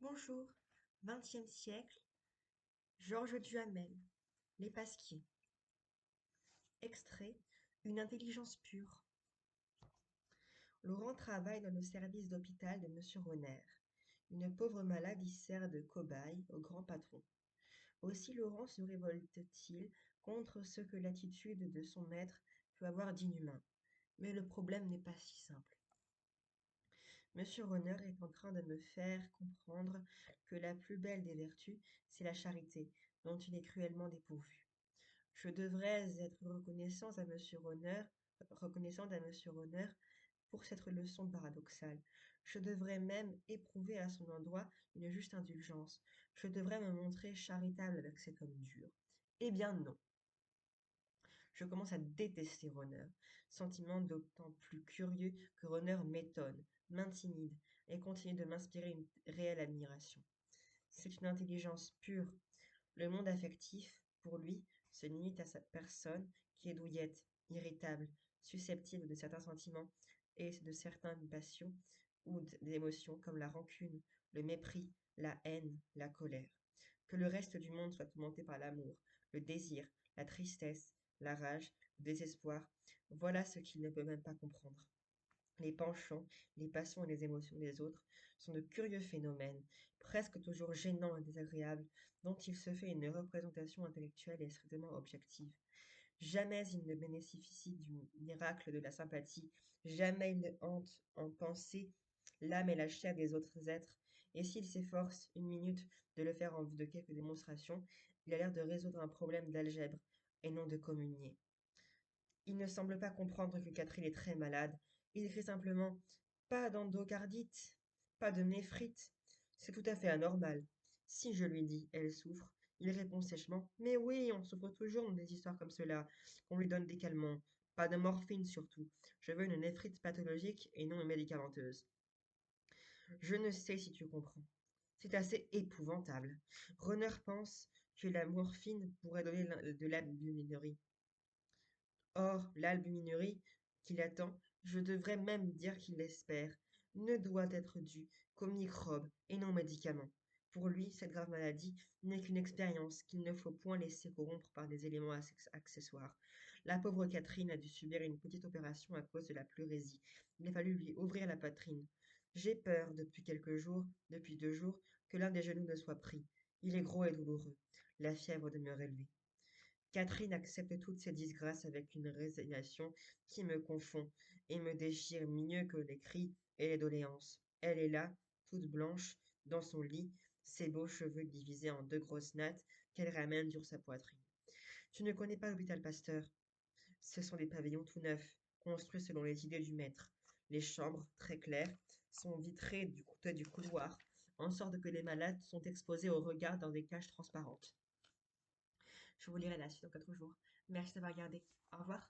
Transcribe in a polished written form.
Bonjour, XXe siècle, Georges Duhamel, Les Pasquiers. Extrait, une intelligence pure. Laurent travaille dans le service d'hôpital de Monsieur Renner. Une pauvre malade y sert de cobaye au grand patron. Aussi Laurent se révolte-t-il contre ce que l'attitude de son maître peut avoir d'inhumain. Mais le problème n'est pas si simple. Monsieur Renner est en train de me faire comprendre que la plus belle des vertus, c'est la charité, dont il est cruellement dépourvu. Je devrais être reconnaissante à Monsieur Renner pour cette leçon paradoxale. Je devrais même éprouver à son endroit une juste indulgence. Je devrais me montrer charitable avec cet homme dur. Eh bien non. Je commence à détester Renner, sentiment d'autant plus curieux que Renner m'étonne, m'intimide et continue de m'inspirer une réelle admiration. C'est une intelligence pure. Le monde affectif, pour lui, se limite à sa personne qui est douillette, irritable, susceptible de certains sentiments et de certaines passions ou d'émotions comme la rancune, le mépris, la haine, la colère. Que le reste du monde soit tourmenté par l'amour, le désir, la tristesse, la rage, le désespoir, voilà ce qu'il ne peut même pas comprendre. Les penchants, les passions et les émotions des autres sont de curieux phénomènes, presque toujours gênants et désagréables, dont il se fait une représentation intellectuelle et strictement objective. Jamais il ne bénéficie du miracle de la sympathie, jamais il ne hante en pensée l'âme et la chair des autres êtres, et s'il s'efforce une minute de le faire en vue de quelques démonstrations, il a l'air de résoudre un problème d'algèbre et non de communier. Il ne semble pas comprendre que Catherine est très malade. Il écrit simplement pas d'endocardite, pas de néphrite. C'est tout à fait anormal. Si je lui dis elle souffre, il répond sèchement mais oui, on souffre toujours dans des histoires comme cela. On lui donne des calmants, pas de morphine surtout. Je veux une néphrite pathologique et non une médicamenteuse. Je ne sais si tu comprends. C'est assez épouvantable. Renner pense que la morphine pourrait donner de l'albuminerie. Or, l'albuminurie qu'il attend, je devrais même dire qu'il l'espère, ne doit être due qu'aux microbes et non aux médicaments. Pour lui, cette grave maladie n'est qu'une expérience qu'il ne faut point laisser corrompre par des éléments accessoires. La pauvre Catherine a dû subir une petite opération à cause de la pleurésie. Il a fallu lui ouvrir la poitrine. J'ai peur, depuis 2 jours, que l'un des genoux ne soit pris. Il est gros et douloureux. La fièvre demeure élevée. Catherine accepte toutes ces disgrâces avec une résignation qui me confond et me déchire mieux que les cris et les doléances. Elle est là, toute blanche, dans son lit, ses beaux cheveux divisés en 2 grosses nattes qu'elle ramène sur sa poitrine. Tu ne connais pas l'hôpital Pasteur? Ce sont des pavillons tout neufs, construits selon les idées du maître. Les chambres, très claires, sont vitrées du côté du couloir, en sorte que les malades sont exposés au regard dans des cages transparentes. Je vous lirai la suite dans 4 jours. Merci d'avoir regardé. Au revoir.